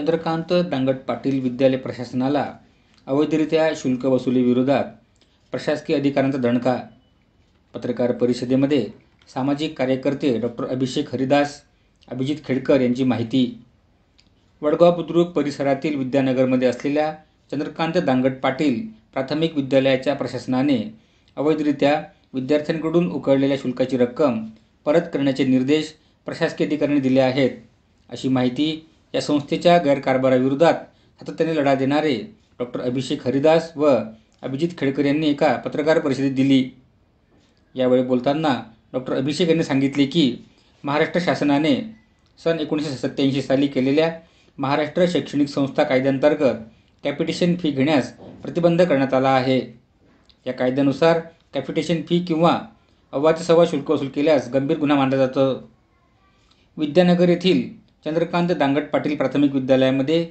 चंद्रकांत दांगट पाटील विद्यालय प्रशासनाला अवैधरित्या शुल्क वसुलीविरोधात प्रशासकीय अधिकाऱ्यांचा दणका. पत्रकार परिषदेमध्ये सामाजिक कार्यकर्ते डॉ. अभिषेक हरिदास, अभिजित खेडकर यांची माहिती. वडगाव बुद्रुक परिसरातील विद्यानगरमध्ये असलेल्या चंद्रकांत दांगट पाटील प्राथमिक विद्यालयाच्या प्रशासनाने अवैधरित्या विद्यार्थ्यांकडून उकळलेल्या शुल्काची रक्कम परत करण्याचे निर्देश प्रशासकीय अधिकाऱ्यांनी दिले आहेत, अशी माहिती या संस्थेच्या गैरकारभाराविरोधात सातत्याने लढा देणारे डॉ. अभिषेक हरिदास व अभिजित खेडकर यांनी एका पत्रकार परिषदेत दिली. यावेळी बोलताना डॉ. अभिषेक यांनी सांगितले की महाराष्ट्र शासनाने सन 1987 साली केलेल्या महाराष्ट्र शैक्षणिक संस्था कायद्याअंतर्गत कॅपिटेशन फी घेण्यास प्रतिबंध करण्यात आला आहे. या कायद्यानुसार कॅपिटेशन फी किंवा अव्वाच्या शुल्क वसूल केल्यास गंभीर गुन्हा मानला जातो. विद्यानगर येथील चंद्रकांत दांगट पाटील प्राथमिक विद्यालयामध्ये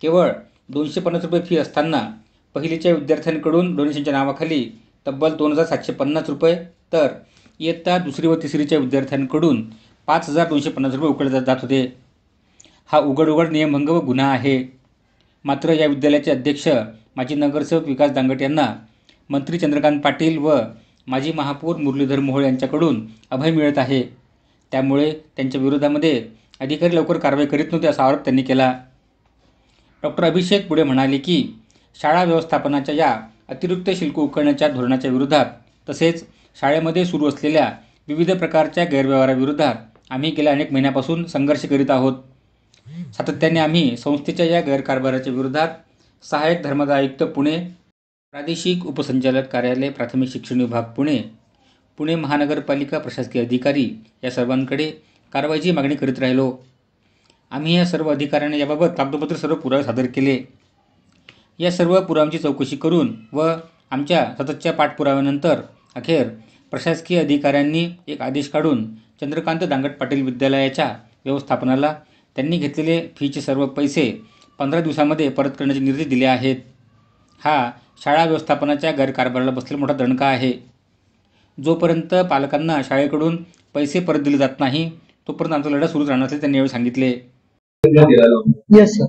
केवळ 250 रुपये फी असताना पहिलीच्या विद्यार्थ्यांकडून डोनेशनच्या नावाखाली तब्बल 2750 रुपये तर इयत्ता दुसरी व तिसरीच्या विद्यार्थ्यांकडून 5250 रुपये उकळले जात होते. हा उघड नियमभंग व गुन्हा आहे. मात्र या विद्यालयाचे अध्यक्ष माजी नगरसेवक विकास दांगट यांना मंत्री चंद्रकांत पाटील व माजी महापौर मुरलीधर मोहोळ यांच्याकडून अभय मिळत आहे. त्यामुळे त्यांच्या विरोधामध्ये अधिकारी लवकर कारवाई करीत नव्हते, असा आरोप त्यांनी केला. डॉ. अभिषेक पुढे म्हणाले की शाळा व्यवस्थापनाच्या या अतिरिक्त शुल्क उकळण्याच्या धोरणाच्या विरोधात तसेच शाळेमध्ये सुरू असलेल्या विविध प्रकारच्या गैरव्यवहाराविरोधात आम्ही गेल्या अनेक महिन्यापासून संघर्ष करीत आहोत. सातत्याने आम्ही संस्थेच्या या गैरकारभाराच्या विरोधात सहाय्यक धर्मादाय आयुक्त पुणे, प्रादेशिक उपसंचालक कार्यालय प्राथमिक शिक्षण विभाग पुणे, पुणे महानगरपालिका प्रशासकीय अधिकारी या सर्वांकडे कारवाईची मागणी करीत राहिलो. आम्ही या सर्व अधिकाऱ्यांना याबाबत कागदोपत्री सर्व पुरावे सादर केले. या सर्व पुराव्यांची चौकशी करून व आमच्या सततच्या पाठपुराव्यानंतर अखेर प्रशासकीय अधिकाऱ्यांनी एक आदेश काढून चंद्रकांत दांगट पाटील विद्यालयाच्या व्यवस्थापनाला त्यांनी घेतलेले फीचे सर्व पैसे 15 दिवसांमध्ये परत करण्याचे निर्देश दिले आहेत. हा शाळा व्यवस्थापनाच्या गैरकारभाराला बसलेला मोठा दणका आहे. जोपर्यंत पालकांना शाळेकडून पैसे परत दिले जात नाही तोपर्यंत आमचा लढा सुरूच राहणार असल्याचे त्यांनी यावेळी सांगितले. Yes sir.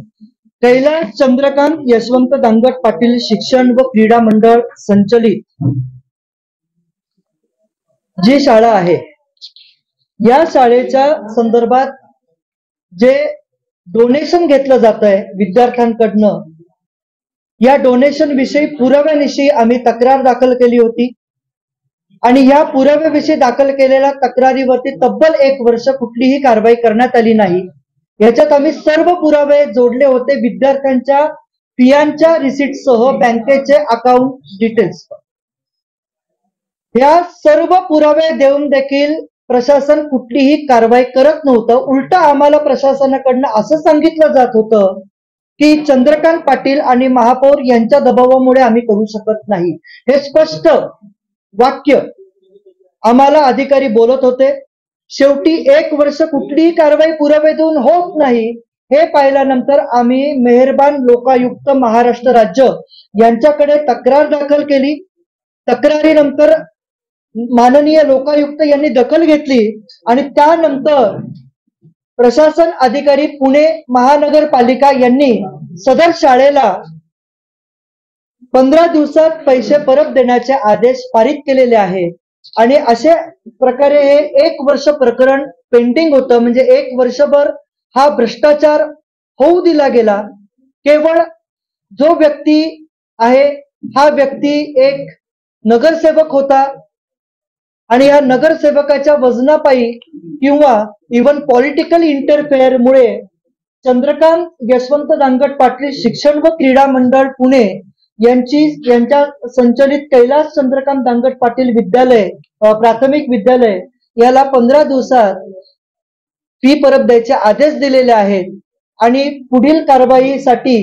कैलास चंद्रकांत यशवंत दांगट पाटील शिक्षण व क्रीडा मंडळ संचलित जी शाळा आहे या शाळेच्या संदर्भात जे डोनेशन घेतलं जात आहे विद्यार्थ्यांकडनं, या डोनेशन विषयी पुराव्याविषयी आम्ही तक्रार दाखल केली होती आणि या पुराव्याविषयी दाखल केलेल्या तक्रारीवरती तब्बल 1 वर्ष कुठलीही कारवाई करण्यात आली नाही. याच्यात आम्ही सर्व पुरावे जोडले होते, विद्यार्थ्यांच्या फियांच्या रिसिटसह बँकेचे अकाउंट डिटेल्स. या सर्व पुरावे देऊन देखील प्रशासन कुठलीही कारवाई करत नव्हतं. उलट आम्हाला प्रशासनाकडनं असं सांगितलं जात होतं की चंद्रकांत पाटील आणि महापौर यांच्या दबावामुळे आम्ही करू शकत नाही. हे स्पष्ट वाक्य आम्हाला अधिकारी बोलत होते. शेवटी 1 वर्ष कुठलीही कारवाई पुरावे देऊन होत नाही हे पाहिल्यानंतर आम्ही मेहरबान लोकायुक्त महाराष्ट्र राज्य यांच्याकडे तक्रार दाखल केली. तक्रारीनंतर माननीय लोकायुक्त यांनी दखल घेतली आणि त्यानंतर प्रशासन अधिकारी पुणे महानगरपालिका यांनी सदर शाळेला 15 दिवसात पैसे परत देण्याचे आदेश पारित केलेले आहेत. आणि अशा प्रकारे हे 1 वर्ष प्रकरण पेंडिंग होतं. म्हणजे 1 वर्षभर हा भ्रष्टाचार होऊ दिला गेला. केवळ जो व्यक्ती आहे हा व्यक्ती एक नगरसेवक होता आणि या नगरसेवकाच्या वजनापायी किंवा इव्हन पॉलिटिकल इंटरफेअरमुळे चंद्रकांत यशवंत दांगट पाटील शिक्षण व क्रीडा मंडळ पुणे यांच्या संचलित कैलास चंद्रकांत दांगट पाटील विद्यालय प्राथमिक विद्यालय याला 15 दिवसात फी परत द्यायचे आदेश दिलेले आहेत आणि पुढील कारवाईसाठी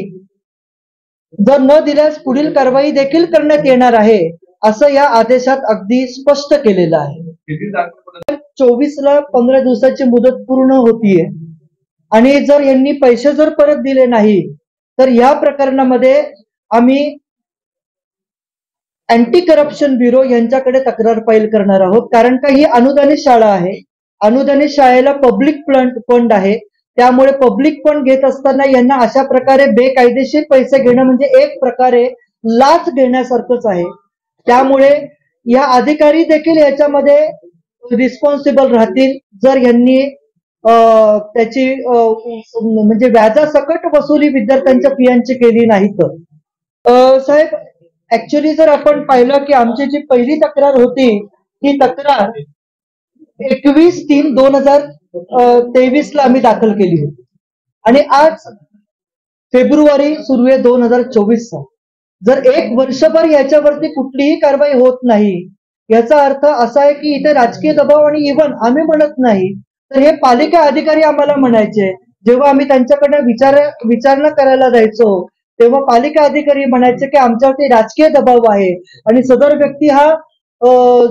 जर न दिल्यास पुढील कारवाई देखील करण्यात येणार आहे असं या आदेशात अगदी स्पष्ट केलेलं आहे. 24ला 15 दिवसाची मुदत पूर्ण होतीये आणि जर यांनी पैसे जर परत दिले नाही तर या प्रकरणामध्ये आम्ही अँटी करप्शन ब्युरो यांच्याकडे तक्रार फाईल करणार आहोत. कारण का ही अनुदानित शाळा आहे, अनुदानित शाळेला पब्लिक फंड आहे, त्यामुळे पब्लिक पण घेत असताना यांना अशा प्रकारे बेकायदेशीर पैसे घेणं म्हणजे एक प्रकारे लाच घेण्यासारखंच आहे. त्यामुळे या अधिकारी देखील याच्यामध्ये रिस्पॉन्सिबल राहतील जर यांनी त्याची म्हणजे व्याजासकट वसुली विद्यार्थ्यांच्या फियांची केली नाही तर. साहेब, ऍक्च्युली जर आपण पाहिलं की आमची जी पहिली तक्रार होती ही तक्रार 21/3/2023 ला आम्ही दाखल केली होती आणि आज फेब्रुवारी सुरू आहे 2024 चा. जर एक वर्षभर याच्यावरती कुठलीही कारवाई होत नाही याचा अर्थ असा आहे की इथे राजकीय दबाव आणि इव्हन आम्ही म्हणत नाही तर हे पालिका अधिकारी आम्हाला म्हणायचे. जेव्हा आम्ही त्यांच्याकडे विचारणा करायला जायचो तेव्हा पालिका अधिकारी म्हणायचे की आमच्यावरती राजकीय दबाव आहे आणि सदर व्यक्ती हा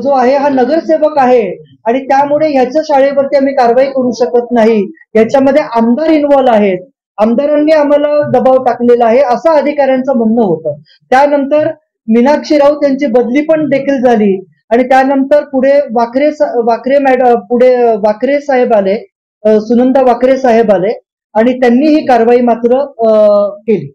जो आहे हा नगरसेवक आहे आणि त्यामुळे ह्याच्या शाळेवरती आम्ही कारवाई करू शकत नाही. याच्यामध्ये आमदार इन्व्हॉल्व आहेत, आमदारांनी आम्हाला दबाव टाकलेला आहे असं अधिकाऱ्यांचं म्हणणं होतं. त्यानंतर मीनाक्षी राऊत यांची बदली पण देखील झाली आणि त्यानंतर पुढे वाकरे साहेब आले, सुनंदा वाकरे साहेब आले आणि त्यांनी ही कारवाई मात्र केली.